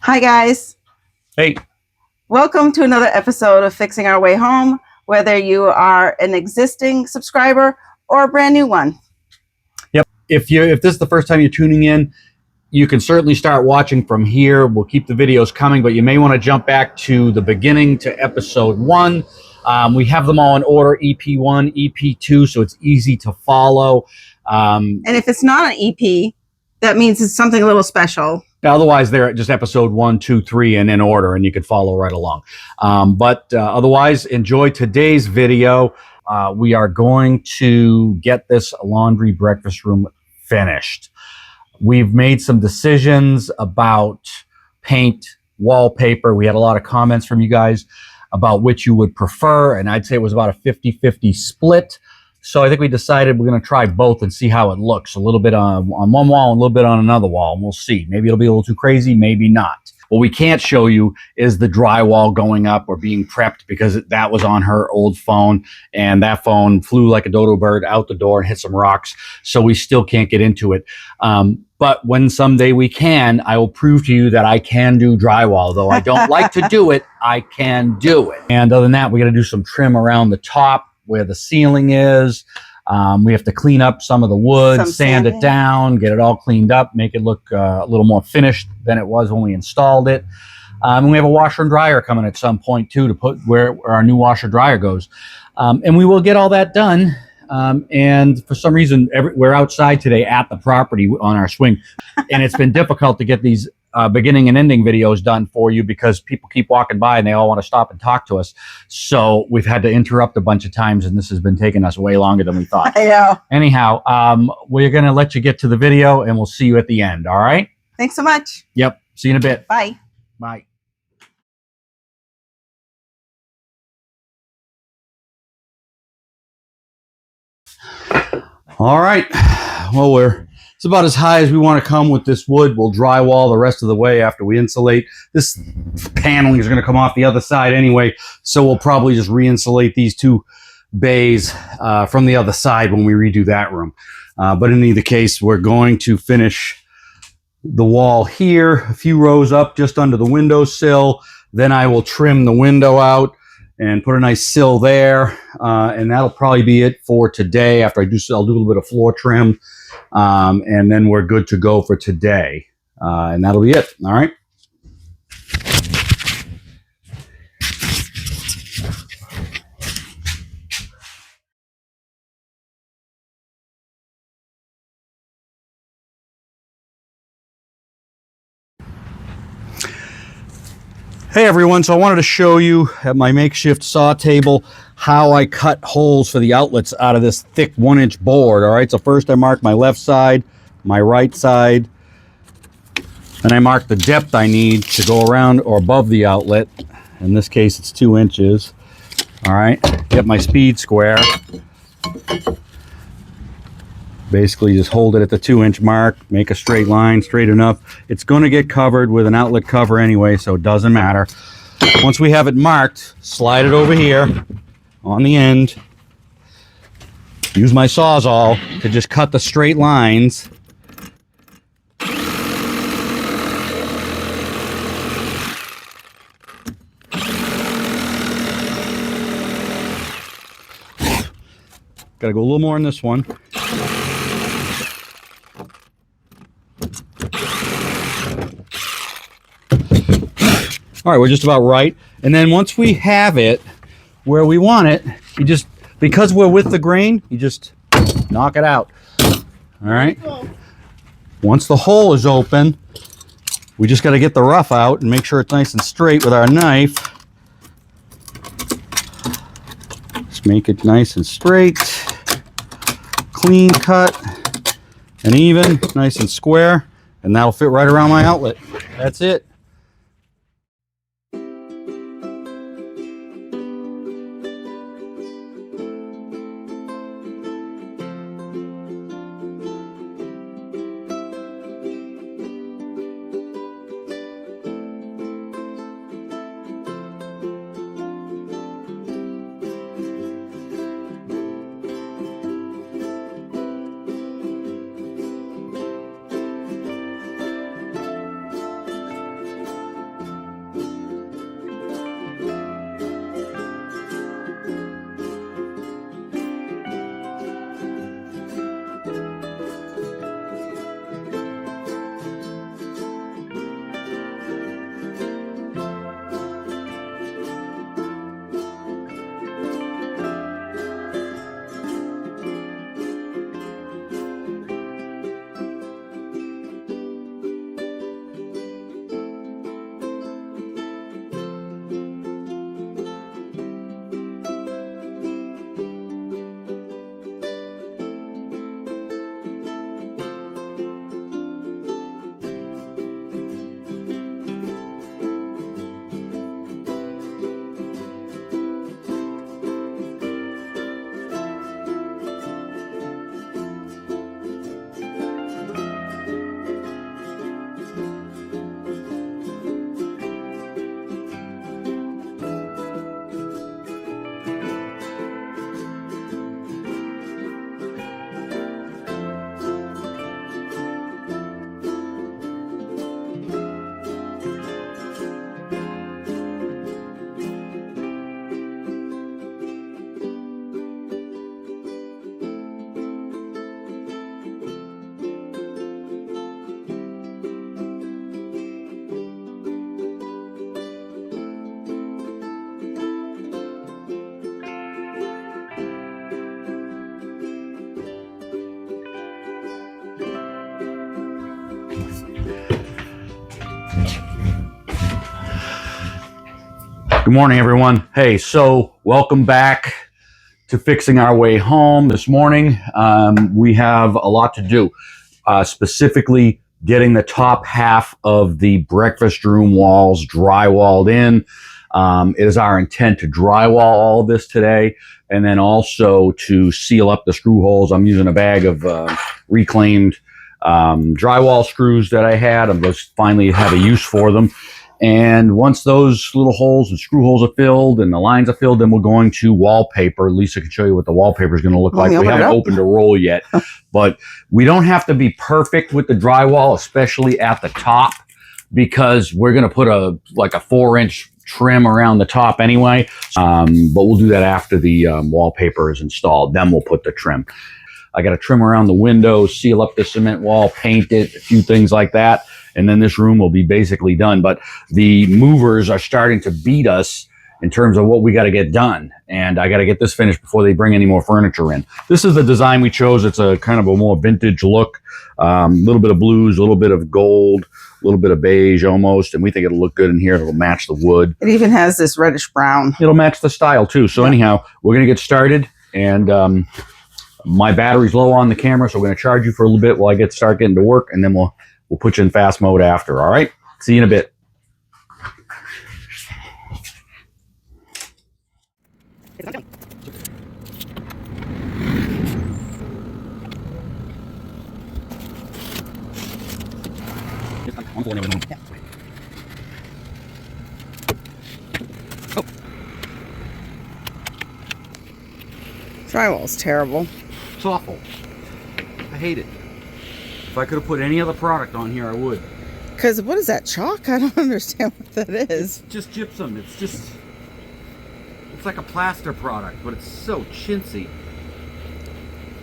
Hi guys. Hey. Welcome to another episode of Fixing Our Way Home, whether you are an existing subscriber or a brand new one. Yep. If this is the first time you're tuning in, you can certainly start watching from here. We'll keep the videos coming, but you may want to jump back to the beginning to episode 1. We have them all in order, EP1, EP2, so it's easy to follow. And if it's not an EP, that means it's something a little special. Otherwise, they're just episode 1, 2, 3, and in order, and you can follow right along. Otherwise, enjoy today's video. We are going to get this laundry breakfast room finished. We've made some decisions about paint, wallpaper. We had a lot of comments from you guys about which you would prefer, and I'd say it was about a 50-50 split. So I think we decided we're going to try both and see how it looks. A little bit on one wall and a little bit on another wall, and we'll see. Maybe it'll be a little too crazy, maybe not. What we can't show you is the drywall going up or being prepped, because that was on her old phone, and that phone flew like a dodo bird out the door and hit some rocks, so we still can't get into it. But when someday we can, I will prove to you that I can do drywall. Though I don't like to do it, I can do it. And other than that, we got to do some trim around the top where the ceiling is. We have to clean up some of the wood, sand it down, get it all cleaned up, make it look a little more finished than it was when we installed it. And we have a washer and dryer coming at some point too, to put where our new washer dryer goes. And we will get all that done. And for some reason, we're outside today at the property on our swing, and it's been difficult to get these beginning and ending videos done for you because people keep walking by and they all want to stop and talk to us. So we've had to interrupt a bunch of times, and this has been taking us way longer than we thought. I know. Anyhow, we're going to let you get to the video, and we'll see you at the end. All right? Thanks so much. Yep. See you in a bit. Bye. Bye. All right. Well, it's about as high as we want to come with this wood. We'll drywall the rest of the way after we insulate. This paneling is going to come off the other side anyway, so we'll probably just re-insulate these two bays from the other side when we redo that room. But in either case, we're going to finish the wall here, a few rows up just under the windowsill. Then I will trim the window out and put a nice sill there, and that'll probably be it for today. After I'll do a little bit of floor trim, and then we're good to go for today, and that'll be it. All right. Hey everyone, so I wanted to show you at my makeshift saw table how I cut holes for the outlets out of this thick 1-inch board. All right, so first I mark my left side, my right side, and I mark the depth I need to go around or above the outlet. In this case, it's 2 inches. All right, get my speed square. Basically just hold it at the 2-inch mark, make a straight line, straight enough. It's going to get covered with an outlet cover anyway, so it doesn't matter. Once we have it marked, slide it over here on the end. Use my Sawzall to just cut the straight lines. Got to go a little more in this one. All right, we're just about right. And then once we have it where we want it, you just, because we're with the grain, you just knock it out. All right. Once the hole is open, we just got to get the rough out and make sure it's nice and straight with our knife. Just make it nice and straight, clean cut, and even, nice and square, and that'll fit right around my outlet. That's it. Good morning, everyone. Hey, so welcome back to Fixing Our Way Home. This morning, we have a lot to do, specifically getting the top half of the breakfast room walls drywalled in. It is our intent to drywall all of this today, and then also to seal up the screw holes. I'm using a bag of reclaimed drywall screws that I had. I'm just finally have a use for them. And once those little holes and screw holes are filled and the lines are filled, then we're going to wallpaper. Lisa can show you what the wallpaper is going to look like. We haven't opened a roll yet, but we don't have to be perfect with the drywall, especially at the top, because we're going to put a 4-inch trim around the top anyway. But we'll do that after the wallpaper is installed. Then we'll put the trim. I got to trim around the windows, seal up the cement wall, paint it, a few things like that. And then this room will be basically done. But the movers are starting to beat us in terms of what we got to get done. And I got to get this finished before they bring any more furniture in. This is the design we chose. It's a kind of a more vintage look. A little bit of blues, a little bit of gold, a little bit of beige almost. And we think it'll look good in here. It'll match the wood. It even has this reddish brown. It'll match the style too. So anyhow, we're going to get started. And my battery's low on the camera, so we're going to charge you for a little bit while I start getting to work. And then we'll put you in fast mode after, all right? See you in a bit. Drywall's terrible. It's awful. I hate it. If I could have put any other product on here, I would. Because what is that, chalk? I don't understand what that is. It's just gypsum. It's like a plaster product, but it's so chintzy.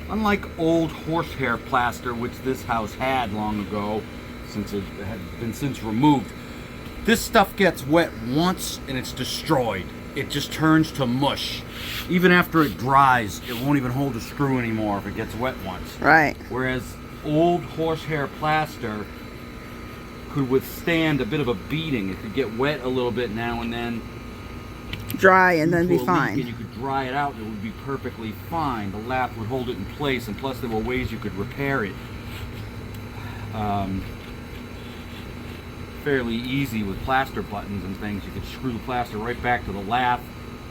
Unlike old horsehair plaster, which this house had long ago, since it had been since removed, this stuff gets wet once and it's destroyed. It just turns to mush. Even after it dries, it won't even hold a screw anymore if it gets wet once. Right. Whereas old horsehair plaster could withstand a bit of a beating. It could get wet a little bit now and then. Dry and then be fine. And you could dry it out and it would be perfectly fine. The lap would hold it in place, and plus there were ways you could repair it. Fairly easy with plaster buttons and things. You could screw the plaster right back to the lap,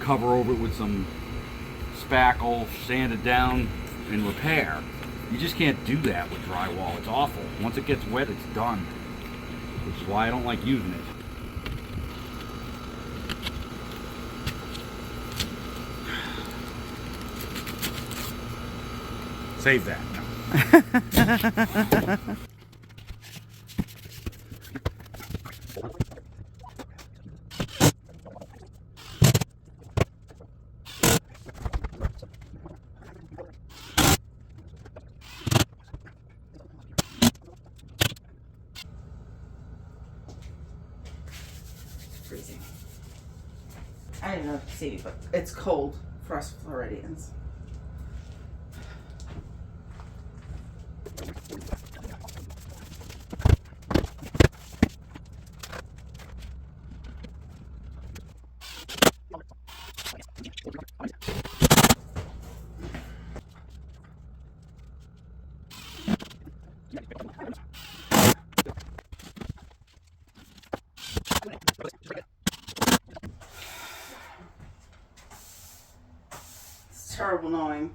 cover over it with some spackle, sand it down, and repair. You just can't do that with drywall. It's awful. Once it gets wet, it's done. Which is why I don't like using it. Save that. Freezing. I don't know if you see, but it's cold for us Floridians. It's terrible knowing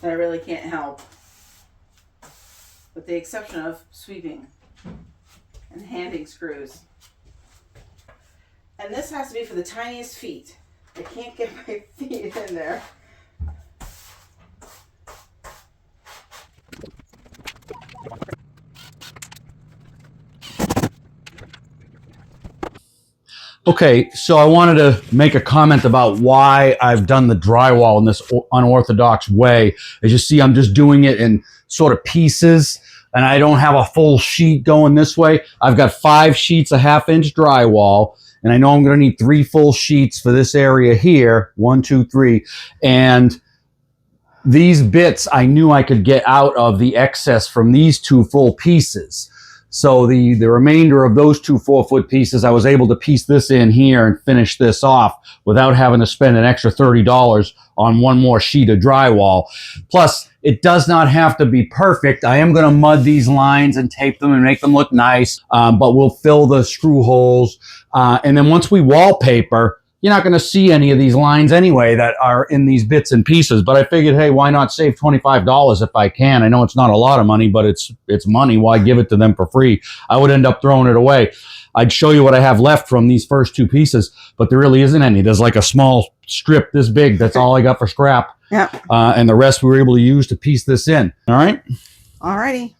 that I really can't help, with the exception of sweeping and handing screws. And this has to be for the tiniest feet. I can't get my feet in there. Okay, so I wanted to make a comment about why I've done the drywall in this unorthodox way. As you see, I'm just doing it in sort of pieces, and I don't have a full sheet going this way. I've got 5 sheets of 1/2-inch drywall, and I know I'm going to need 3 full sheets for this area here. 1, 2, 3. And these bits I knew I could get out of the excess from these 2 full pieces. So the remainder of those two 4-foot pieces, I was able to piece this in here and finish this off without having to spend an extra $30 on one more sheet of drywall. Plus, it does not have to be perfect. I am going to mud these lines and tape them and make them look nice, but we'll fill the screw holes. And then once we wallpaper, you're not going to see any of these lines anyway that are in these bits and pieces. But I figured, hey, why not save $25 if I can? I know it's not a lot of money, but it's money. Why give it to them for free? I would end up throwing it away. I'd show you what I have left from these first two pieces, but there really isn't any. There's like a small strip this big. That's all I got for scrap. Yeah. And the rest we were able to use to piece this in. All right? All righty.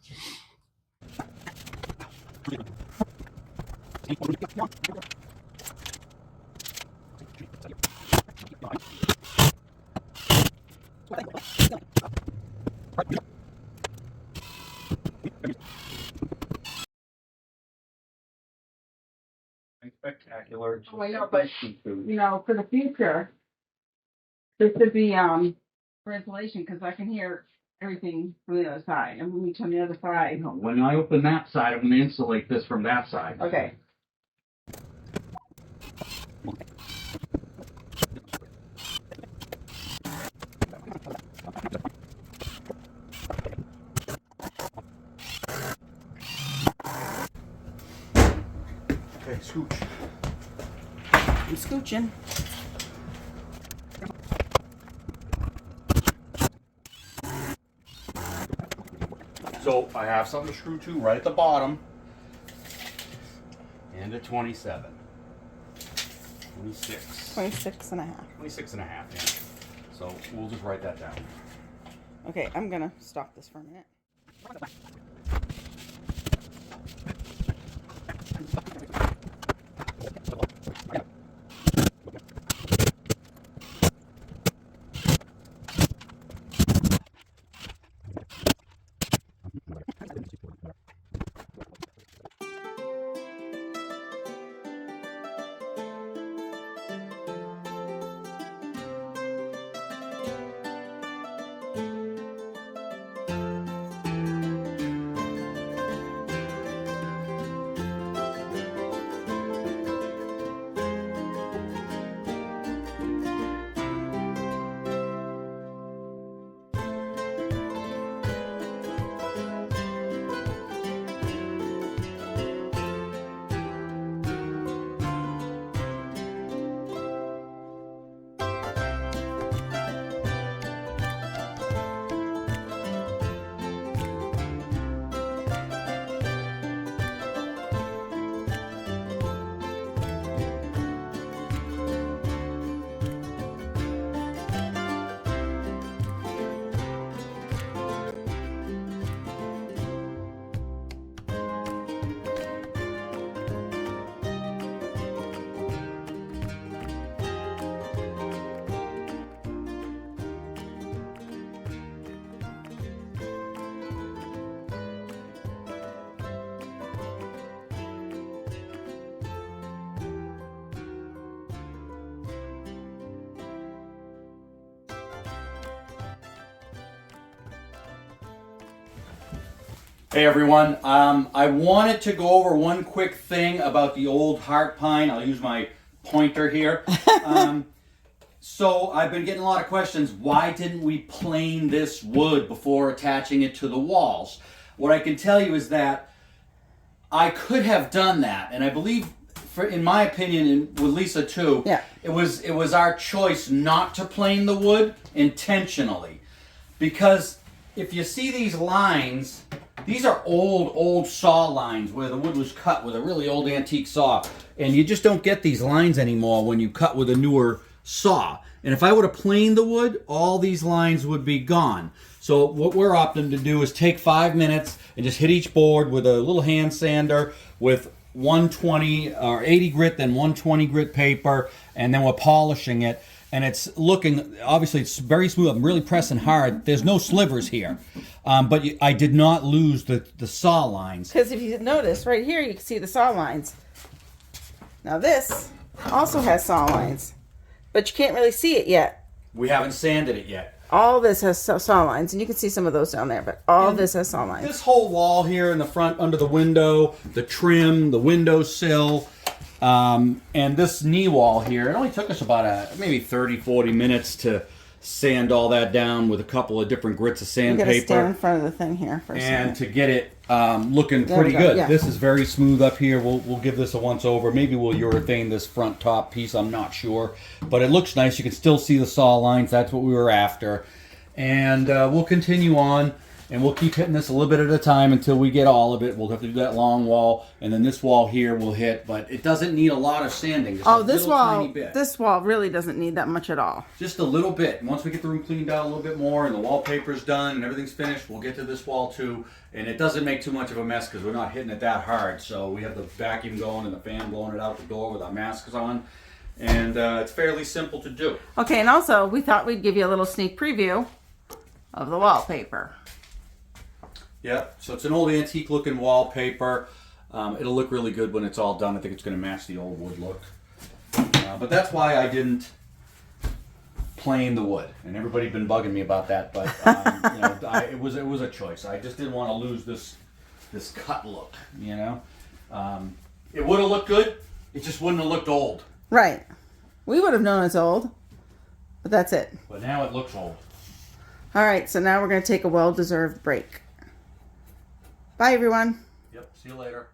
Spectacular. Oh, I know, but for the future, this would be for insulation because I can hear everything from the other side. And when we turn the other side. When I open that side, I'm going to insulate this from that side. Okay. Okay, scooch. I'm scooching. So I have something to screw to right at the bottom. And a 27. 26. 26 and a half. 26 and a half, yeah. So we'll just write that down. Okay, I'm going to stop this for a minute. Hey everyone, I wanted to go over one quick thing about the old heart pine. I'll use my pointer here. So I've been getting a lot of questions. Why didn't we plane this wood before attaching it to the walls? What I can tell you is that I could have done that, and I believe, in my opinion, and with Lisa too, Yeah. it was our choice not to plane the wood intentionally, because if you see these lines, these are old saw lines where the wood was cut with a really old antique saw, and you just don't get these lines anymore when you cut with a newer saw. And if I would have planed the wood, all these lines would be gone. So what we're opting to do is take 5 minutes and just hit each board with a little hand sander with 120 or 80 grit, then 120 grit paper, and then we're polishing it. And it's looking, obviously it's very smooth. I'm really pressing hard. There's no slivers here. But I did not lose the saw lines. Because if you notice, right here you can see the saw lines. Now this also has saw lines, but you can't really see it yet. We haven't sanded it yet. all this has saw lines, and you can see some of those down there, but all this has saw lines. This whole wall here in the front under the window, the trim, the windowsill, and this knee wall here, it only took us about maybe 30-40 minutes to sand all that down with a couple of different grits of sandpaper. You gotta stand in front of the thing here for a and second. to get it looking There pretty we go, good. yeah. This is very smooth up here. We'll give this a once over. Maybe we'll urethane this front top piece. I'm not sure, but it looks nice. You can still see the saw lines. That's what we were after, and we'll continue on. And we'll keep hitting this a little bit at a time until we get all of it. We'll have to do that long wall, and then this wall here will hit, but it doesn't need a lot of sanding. Just a this little wall, tiny bit. this wall really doesn't need that much at all. Just a little bit. And once we get the room cleaned out a little bit more, and the wallpaper's done, and everything's finished, we'll get to this wall too. And it doesn't make too much of a mess because we're not hitting it that hard. So we have the vacuum going and the fan blowing it out the door with our masks on, and it's fairly simple to do. Okay, and also we thought we'd give you a little sneak preview of the wallpaper. Yep, so it's an old antique looking wallpaper. It'll look really good when it's all done. I think it's going to match the old wood look. But that's why I didn't plane the wood. And everybody's been bugging me about that, but you know, it was a choice. I just didn't want to lose this cut look, you know. It would have looked good, it just wouldn't have looked old. Right. We would have known it's old, but that's it. But now it looks old. All right, so now we're going to take a well-deserved break. Bye, everyone. Yep, see you later.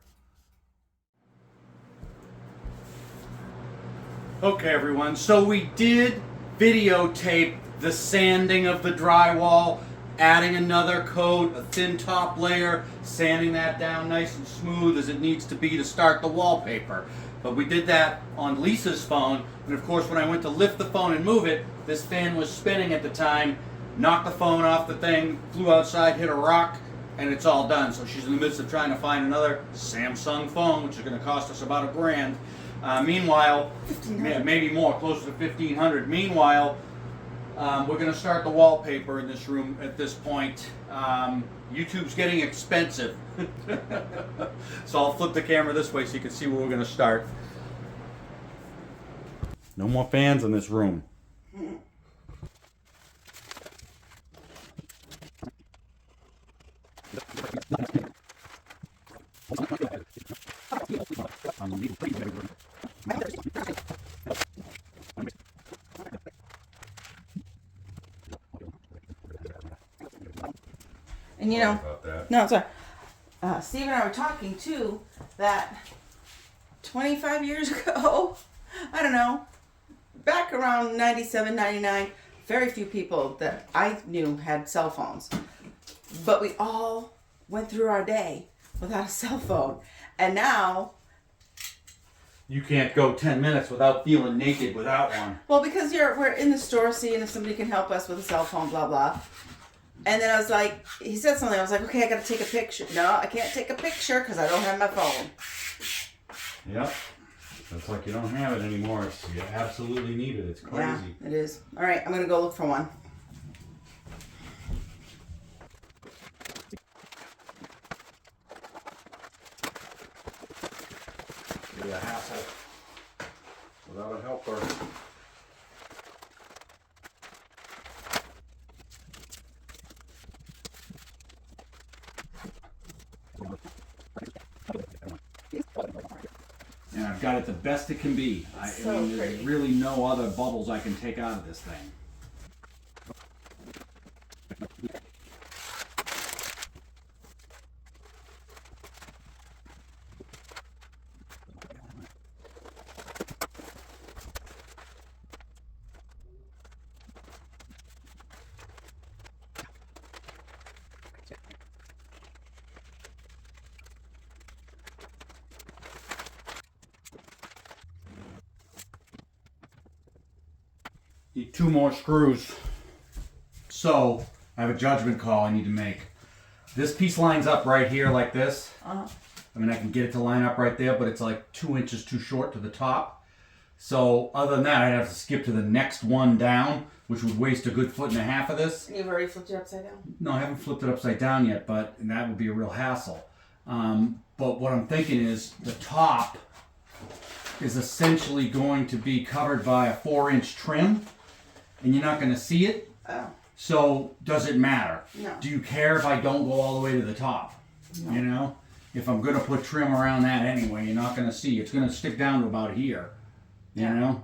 Okay, everyone, so we did videotape the sanding of the drywall, adding another coat, a thin top layer, sanding that down nice and smooth as it needs to be to start the wallpaper. But we did that on Lisa's phone, and of course when I went to lift the phone and move it, this fan was spinning at the time, knocked the phone off the thing, flew outside, hit a rock, and it's all done. So she's in the midst of trying to find another Samsung phone, which is going to cost us about $1,000. Meanwhile, maybe more, closer to $1,500. Meanwhile, we're going to start the wallpaper in this room at this point. YouTube's getting expensive. So I'll flip the camera this way so you can see where we're going to start. No more fans in this room. And you know, no, sorry. Steve and I were talking too that 25 years ago, I don't know, back around 97, 99, very few people that I knew had cell phones. But we all went through our day without a cell phone. And now... You can't go 10 minutes without feeling naked without one. Well, because we're in the store seeing if somebody can help us with a cell phone, blah, blah. And then I was like, he said something. I was like, okay, I got to take a picture. No, I can't take a picture because I don't have my phone. Yep. It's like you don't have it anymore. You absolutely need it. It's crazy. Yeah, it is. All right, I'm going to go look for one. Be a hassle without a helper. And I've got it the best it can be. I mean, there's really no other bubbles I can take out of this thing. Need 2 more screws. So, I have a judgment call I need to make. This piece lines up right here like this. I mean, I can get it to line up right there, but it's like 2 inches too short to the top. So, other than that, I'd have to skip to the next one down, which would waste a good 1.5 feet of this. You've already flipped it upside down? No, I haven't flipped it upside down yet, but that would be a real hassle. But what I'm thinking is the top is essentially going to be covered by a 4-inch trim, and you're not going to see it. Oh. So does it matter? No. Do you care if I don't go all the way to the top? No. You know, if I'm gonna put trim around that anyway, you're not gonna see. It's gonna stick down to about here. You know,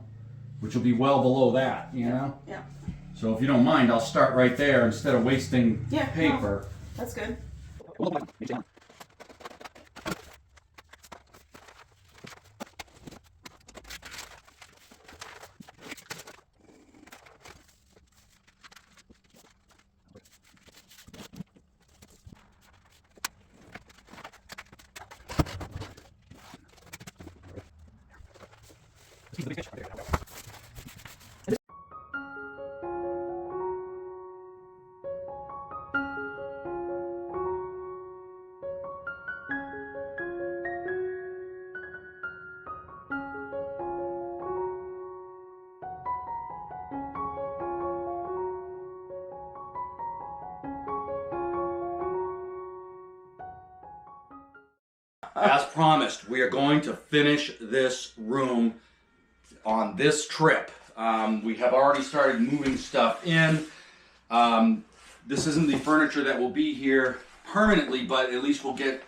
which will be well below that. You know. Yeah. So if you don't mind, I'll start right there instead of wasting paper. No, that's good. As promised, we are going to finish this room on this trip. We have already started moving stuff in. This isn't the furniture that will be here permanently, but at least we'll get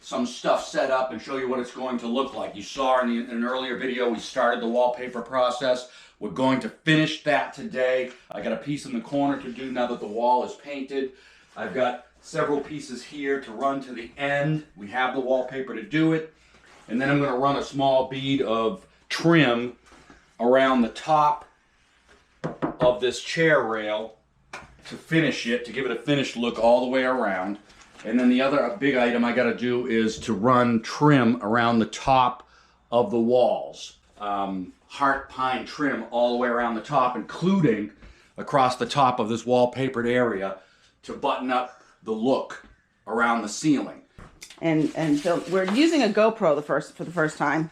some stuff set up and show you what it's going to look like. You saw in an earlier video, we started the wallpaper process. We're going to finish that today. I got a piece in the corner to do now that the wall is painted. I've got several pieces here to run to the end. We have the wallpaper to do it. And then I'm going to run a small bead of trim around the top of this chair rail to finish it, to give it a finished look all the way around. And then the other big item I got to do is to run trim around the top of the walls. Heart pine trim all the way around the top, including across the top of this wallpapered area to button up the look around the ceiling. And Phil, we're using a GoPro for the first time,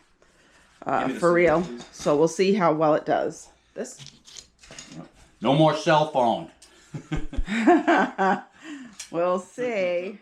for real. So we'll see how well it does. This. No more cell phone. We'll see.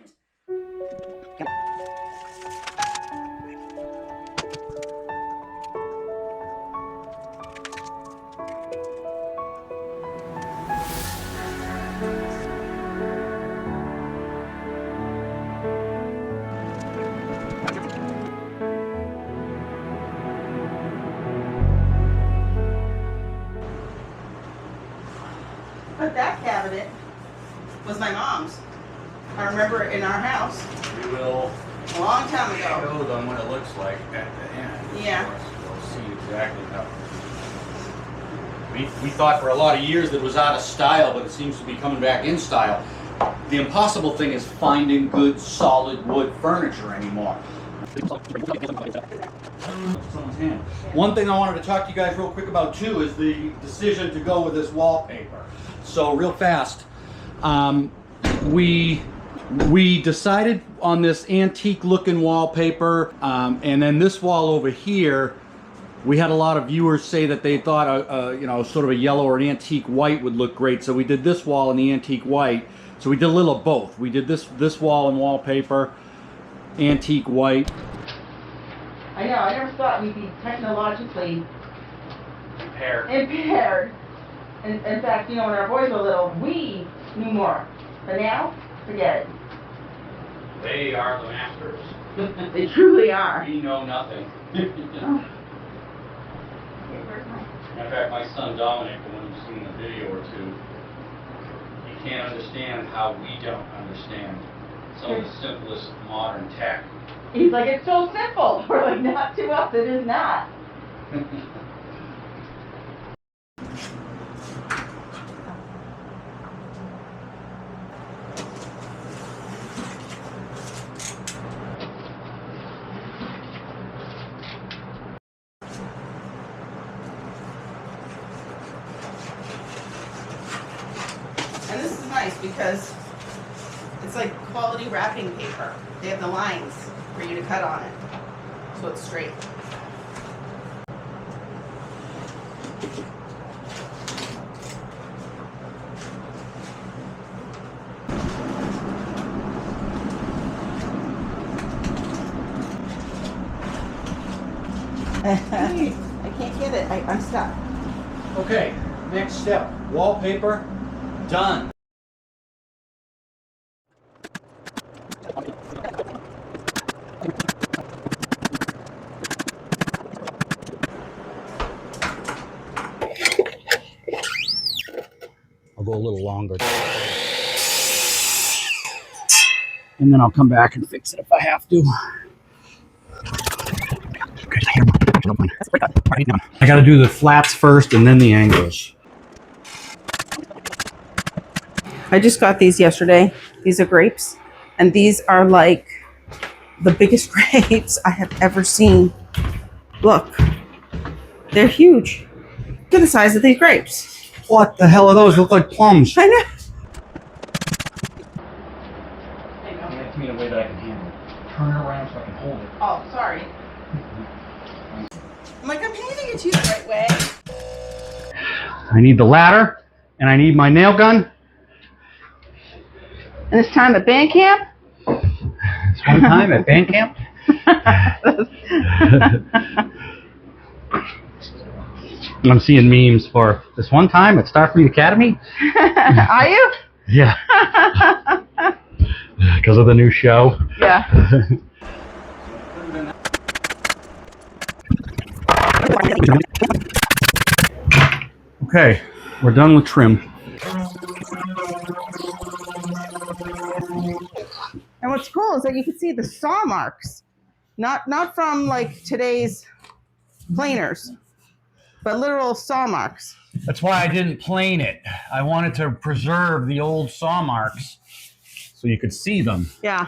But that cabinet was my mom's. I remember it in our house. We will A long time ago. show them what it looks like at the end. Yeah. We'll see exactly how. We thought for a lot of years that it was out of style, but it seems to be coming back in style. The impossible thing is finding good solid wood furniture anymore. One thing I wanted to talk to you guys real quick about too is the decision to go with this wallpaper. So real fast, we decided on this antique looking wallpaper, and then this wall over here, we had a lot of viewers say that they thought you know, sort of a yellow or an antique white would look great, so we did this wall in the antique white. So we did a little of both. We did this wall in wallpaper, antique white. I know, I never thought we'd be technologically Impaired. In fact, you know, when our boys were little, we knew more. But now, forget it. They are the masters. They truly are. We know nothing. Oh. Matter of fact, my son Dominic, the one you've seen in the video or two, he can't understand how we don't understand some of the simplest modern tech. He's like, it's so simple. We're like, not to us, it is not. And this is nice because it's like quality wrapping paper. They have the lines for you to cut on it, so it's straight. I can't get it. I'm stuck. Okay, next step, wallpaper, done. little longer. And then I'll come back and fix it if I have to. I got to do the flats first and then the angles. I just got these yesterday. These are grapes. And these are like the biggest grapes I have ever seen. Look. They're huge. Look at the size of these grapes. What the hell are those? They look like plums. I know. That's me in a way that I can handle it. Turn it around so I can hold it. Oh, sorry. I'm like, I'm handing it to you the right way. I need the ladder, and I need my nail gun. And it's time at band camp? It's one time at band camp. I'm seeing memes for this one time at Starfleet Academy. Are you? Yeah. Because of the new show. Yeah. Okay, we're done with trim. And what's cool is that you can see the saw marks. Not from like today's planers, but literal saw marks. That's why I didn't plane it. I wanted to preserve the old saw marks so you could see them. Yeah.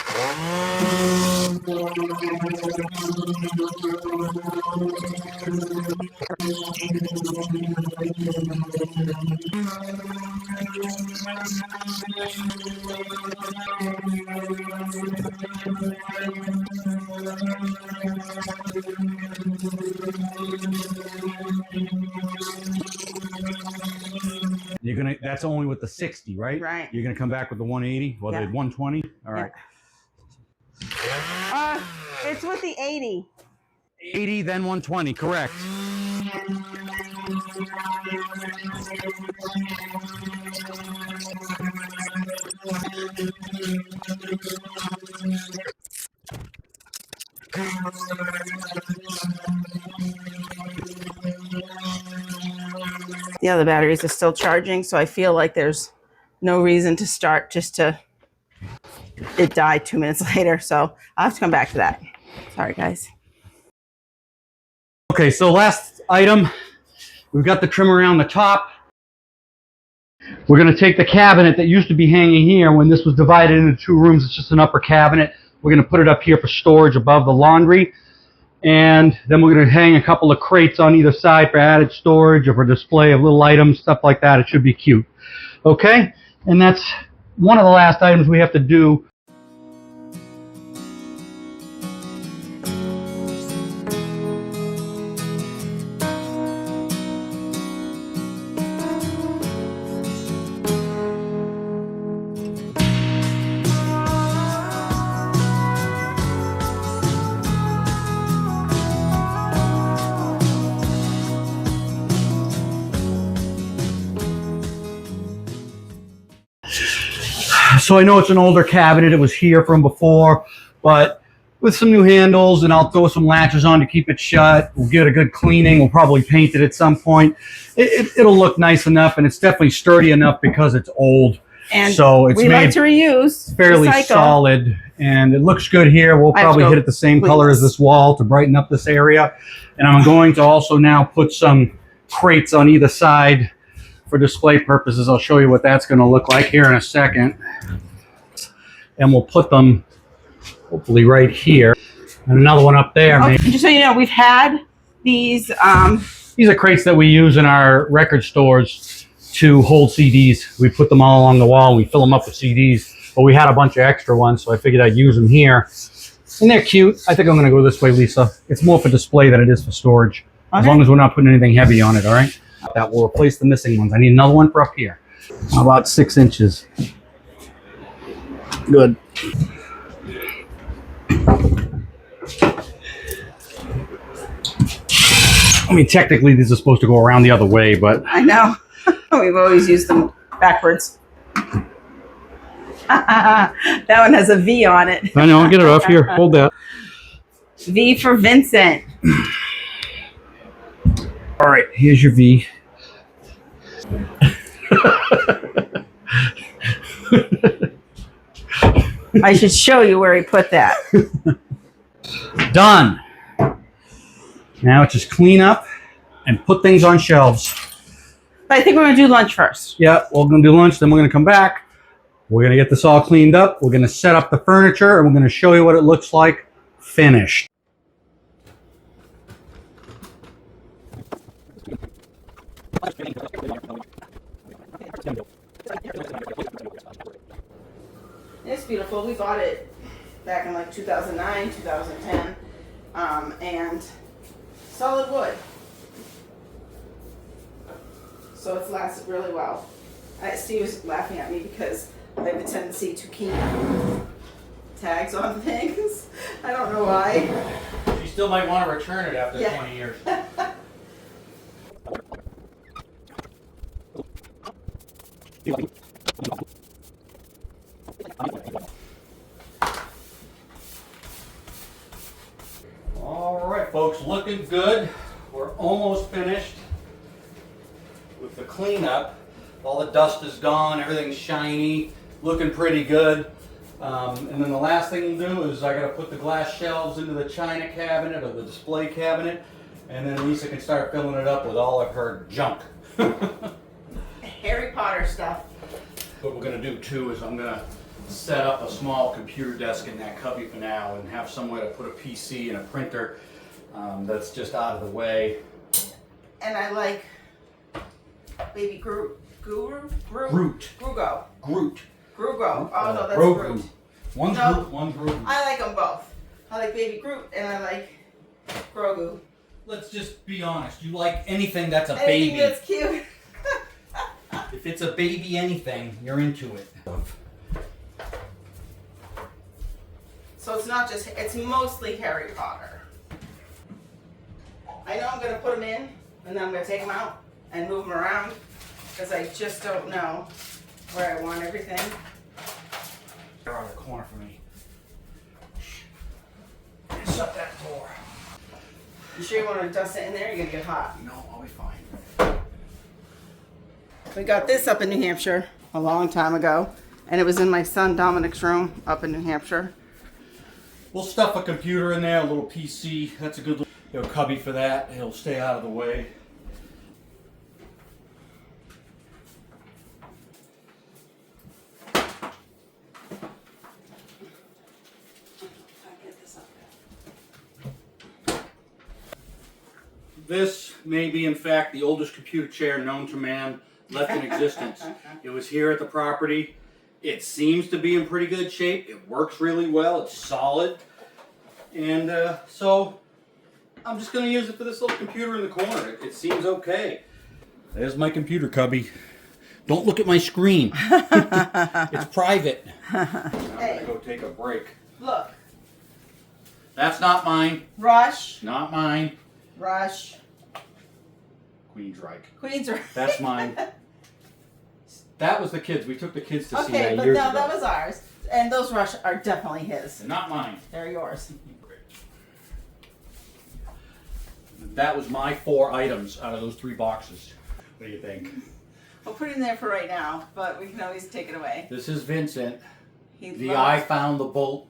You're gonna. That's only with the 60, right? Right. You're gonna come back with the 180, well, Yeah. the 120. All right. It's with the 80. 80, then 120. Correct. The other batteries are still charging, so I feel like there's no reason to start just to it died 2 minutes later, so I'll have to come back to that. Sorry, guys. Okay, so last item, we've got the trim around the top. We're going to take the cabinet that used to be hanging here when this was divided into 2 rooms. It's just an upper cabinet. We're going to put it up here for storage above the laundry. And then we're going to hang a couple of crates on either side for added storage or for display of little items, stuff like that. It should be cute. Okay? And that's one of the last items we have to do. So I know it's an older cabinet. It was here from before, but with some new handles, and I'll throw some latches on to keep it shut. We'll give it a good cleaning. We'll probably paint it at some point. It'll look nice enough, and it's definitely sturdy enough because it's old. And so it's we made like to reuse, fairly recycle. solid, and it looks good here. We'll probably hit it the same color as this wall to brighten up this area. And I'm going to also now put some crates on either side for display purposes. I'll show you what that's going to look like here in a second. And we'll put them hopefully right here. And another one up there. Okay, just so you know, we've had these. These are crates that we use in our record stores to hold CDs. We put them all along the wall and we fill them up with CDs. But we had a bunch of extra ones, so I figured I'd use them here. And they're cute. I think I'm going to go this way, Lisa. It's more for display than it is for storage. Okay. As long as we're not putting anything heavy on it, all right? That will replace the missing ones. I need another one for up here. About 6 inches. Good. I mean, technically, these are supposed to go around the other way, but... I know. We've always used them backwards. That one has a V on it. I know. Get it off here. Hold that. V for Vincent. All right. Here's your V. I should show you where he put that. Done. Now it's just clean up and put things on shelves. But I think we're going to do lunch first. Yeah, we're going to do lunch, then we're going to come back. We're going to get this all cleaned up. We're going to set up the furniture, and we're going to show you what it looks like finished. It's beautiful. We bought it back in like 2009, 2010, and solid wood. So it's lasted really well. Steve was laughing at me because I have a tendency to keep tags on things. I don't know why. You still might want to return it after 20 years. All right, folks, looking good. We're almost finished with the cleanup. All the dust is gone, everything's shiny, looking pretty good. And then the last thing we'll do is I gotta put the glass shelves into the china cabinet or the display cabinet, and then Lisa can start filling it up with all of her junk. Harry Potter stuff. What we're gonna do too is I'm gonna set up a small computer desk in that cubby for now and have somewhere to put a PC and a printer that's just out of the way. And I like baby Groot. Groot. Grugo. Groot. Grugo. Oh no, that's Grogu. Groot. One's No. Groot, one's Groot. I like them both. I like baby Groot and I like Grogu. Let's just be honest. You like anything that's a Anything baby. that's cute. If it's a baby anything, you're into it. So it's not just, it's mostly Harry Potter. I know I'm going to put them in and then I'm going to take them out and move them around because I just don't know where I want everything. They're on the corner for me. Shut that door. You sure you want to dust it in there? You're going to get hot. No, I'll be fine. We got this up in New Hampshire a long time ago, and it was in my son Dominic's room up in New Hampshire. We'll stuff a computer in there, a little PC. That's a good little cubby for that. It'll stay out of the way. This may be, in fact, the oldest computer chair known to man left in existence. It was here at the property. It seems to be in pretty good shape. It works really well. It's solid. And so I'm just going to use it for this little computer in the corner. It seems okay. There's my computer cubby. Don't look at my screen. It's private. Now I'm going to go take a break. Look. That's not mine. Rush. Not mine. Rush. Queensryche. Queensryche. That's mine. That was the kids. We took the kids to see Okay, that but years no, ago. that was ours. And those Rush are definitely his. They're not mine. They're yours. That was my 4 items out of those 3 boxes. What do you think? We'll put it in there for right now, but we can always take it away. This is Vincent, He the loves- I found the bolt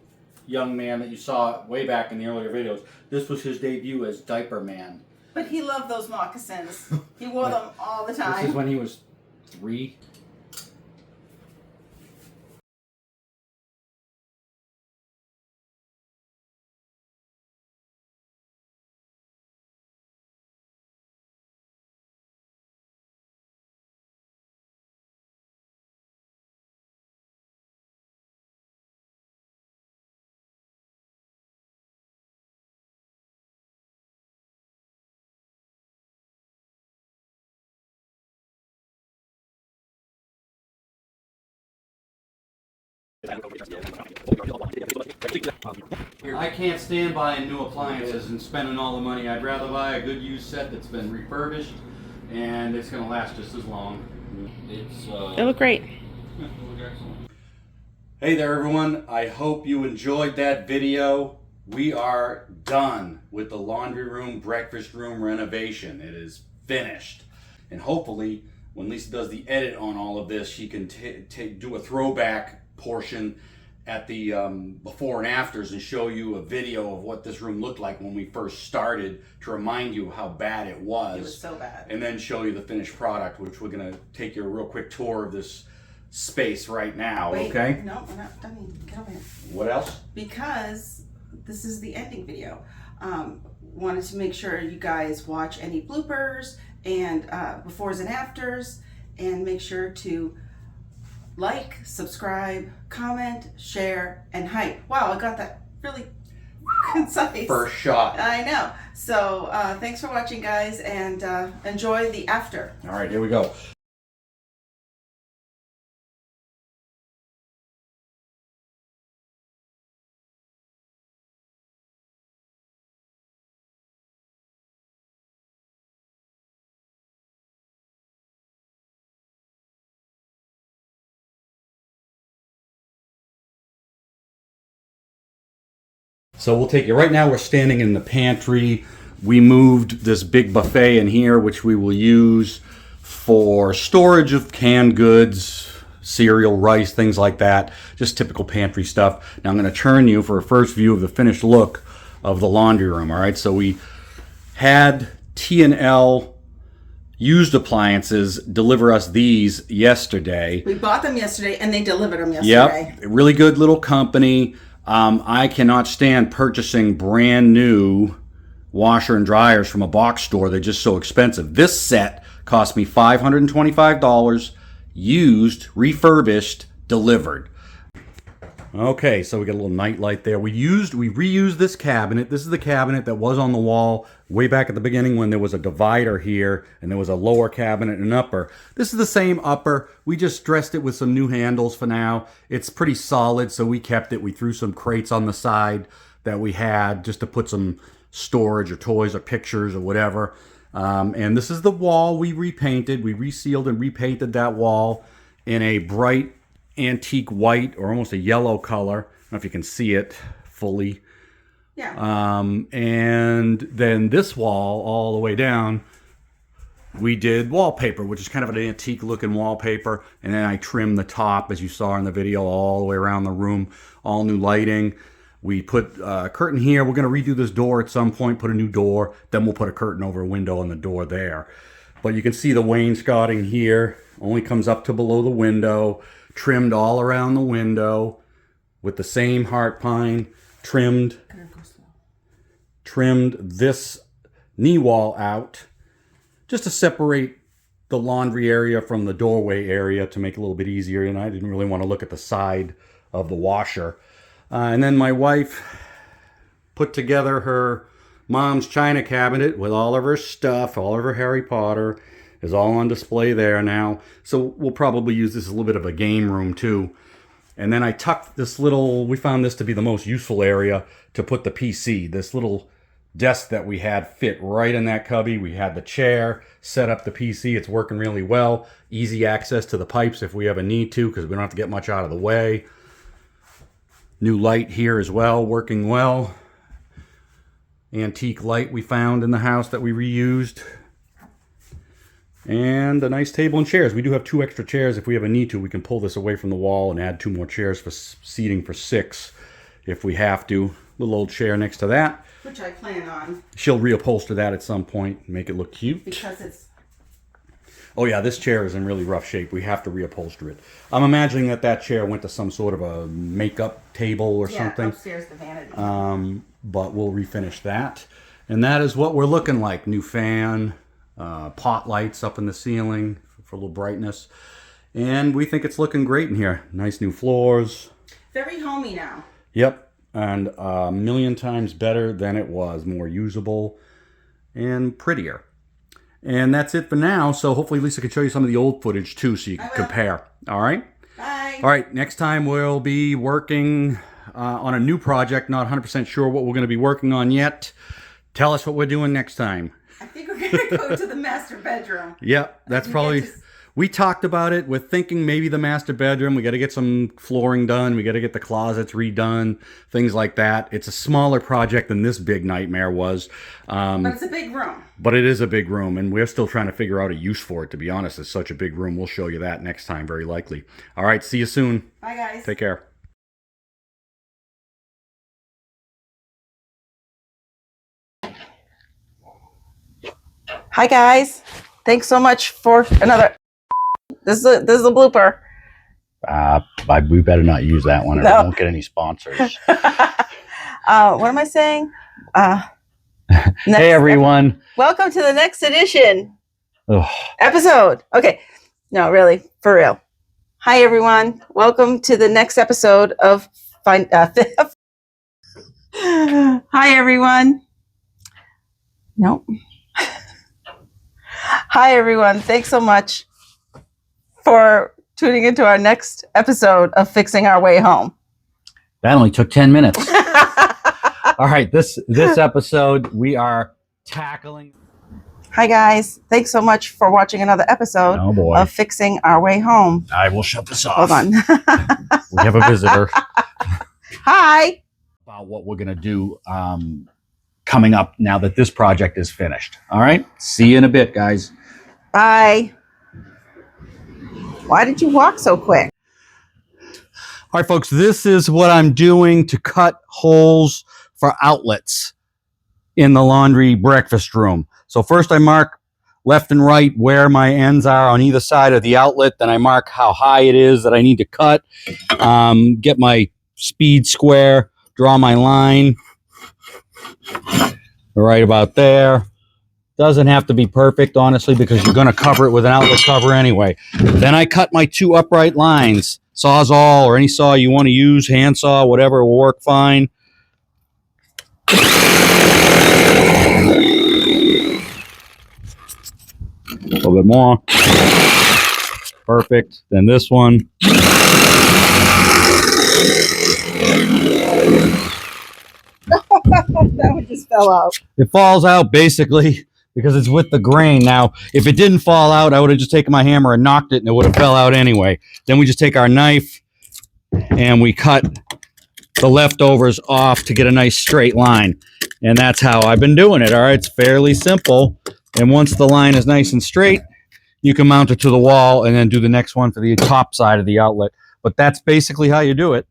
young man that you saw way back in the earlier videos. This was his debut as Diaper Man. But he loved those moccasins. He wore them all the time. This is when he was 3. I can't stand buying new appliances and spending all the money. I'd rather buy a good used set that's been refurbished and it's going to last just as long. They look great. Hey there everyone, I hope you enjoyed that video. We are done with the laundry room, breakfast room renovation. It is finished. And hopefully when Lisa does the edit on all of this, she can do a throwback portion at the before and afters and show you a video of what this room looked like when we first started to remind you how bad it was. It was so bad. And then show you the finished product, which we're going to take you a real quick tour of this space right now. Wait, okay? No, we're not done. Get over here. What else? Because this is the ending video. Wanted to make sure you guys watch any bloopers and befores and afters, and make sure to like, subscribe, comment, share, and hype. Wow, I got that really concise. First shot. I know. So thanks for watching, guys, and enjoy the after. All right, here we go. So we'll take you right now. We're standing in the pantry. We moved this big buffet in here, which we will use for storage of canned goods, cereal, rice, things like that. Just typical pantry stuff. Now I'm going to turn you for a first view of the finished look of the laundry room. All right. So we had T&L used appliances deliver us these yesterday. We bought them yesterday, and they delivered them yesterday. Yep. Really good little company. I cannot stand purchasing brand new washer and dryers from a box store. They're just so expensive. This set cost me $525, used, refurbished, delivered. Okay, so we got a little night light there. We reused this cabinet. This is the cabinet that was on the wall way back at the beginning when there was a divider here and there was a lower cabinet and an upper. This is the same upper. We just dressed it with some new handles for now. It's pretty solid, so we kept it. We threw some crates on the side that we had just to put some storage or toys or pictures or whatever. And this is the wall we repainted. We resealed and repainted that wall in a bright antique white or almost a yellow color. I don't know if you can see it fully. Yeah. And then this wall all the way down, we did wallpaper, which is kind of an antique looking wallpaper. And then I trimmed the top, as you saw in the video, all the way around the room, all new lighting. We put a curtain here. We're going to redo this door at some point, put a new door. Then we'll put a curtain over a window on the door there. But you can see the wainscoting here only comes up to below the window. Trimmed all around the window with the same heart pine. Trimmed this knee wall out just to separate the laundry area from the doorway area to make it a little bit easier. And I didn't really want to look at the side of the washer. And then my wife put together her mom's china cabinet with all of her stuff, all of her Harry Potter. Is all on display there now. So we'll probably use this as a little bit of a game room too. And then I tucked this little, we found this to be the most useful area to put the PC. This little desk that we had fit right in that cubby. We had the chair, set up the PC. It's working really well. Easy access to the pipes if we ever need to, because we don't have to get much out of the way. New light here as well, working well. Antique light we found in the house that we reused. And a nice table and chairs. We do have 2 extra chairs. If we ever need to, we can pull this away from the wall and add 2 more chairs for seating for 6 if we have to. Little old chair next to that. Which I plan on. She'll reupholster that at some point and make it look cute. Because it's... Oh yeah, this chair is in really rough shape. We have to reupholster it. I'm imagining that chair went to some sort of a makeup table or something. Upstairs, the vanity. But we'll refinish that. And that is what we're looking like. New fan. Pot lights up in the ceiling for a little brightness. And we think it's looking great in here. Nice new floors. Very homey now. Yep. And a million times better than it was. More usable and prettier. And that's it for now. So hopefully Lisa can show you some of the old footage too so you can compare. All right? Bye. All right. Next time we'll be working on a new project. Not 100% sure what we're going to be working on yet. Tell us what we're doing next time. I think we're going to go to the master bedroom. Yep, that's probably... We talked about it with thinking maybe the master bedroom. We got to get some flooring done. We got to get the closets redone, things like that. It's a smaller project than this big nightmare was. But it's a big room. But it is a big room, and we're still trying to figure out a use for it, to be honest. It's such a big room. We'll show you that next time, very likely. All right, see you soon. Bye, guys. Take care. Hi, guys. Thanks so much for another... This is a blooper. We better not use that one, or No. we won't get any sponsors. What am I saying? Hey, everyone. Welcome to the next edition. Ugh. Episode. Okay. No, really, for real. Hi, everyone. Welcome to the next episode of Hi, everyone. Nope. Hi, everyone. Thanks so much for tuning into our next episode of Fixing Our Way Home. That only took 10 minutes. All right, this episode, we are tackling... Hi, guys. Thanks so much for watching another episode of Fixing Our Way Home. I will shut this off. Hold on. We have a visitor. Hi. About what we're going to do coming up now that this project is finished. All right? See you in a bit, guys. Bye. Why did you walk so quick? All right, folks, this is what I'm doing to cut holes for outlets in the laundry breakfast room. So first I mark left and right where my ends are on either side of the outlet. Then I mark how high it is that I need to cut. Get my speed square, draw my line right about there. Doesn't have to be perfect, honestly, because you're going to cover it with an outlet cover anyway. Then I cut my 2 upright lines. Sawzall or any saw you want to use, handsaw, whatever will work fine. A little bit more. Perfect. Then this one. That one just fell out. It falls out basically because it's with the grain. Now, if it didn't fall out, I would have just taken my hammer and knocked it and it would have fell out anyway. Then we just take our knife and we cut the leftovers off to get a nice straight line. And that's how I've been doing it. All right, it's fairly simple. And once the line is nice and straight, you can mount it to the wall and then do the next one for the top side of the outlet. But that's basically how you do it.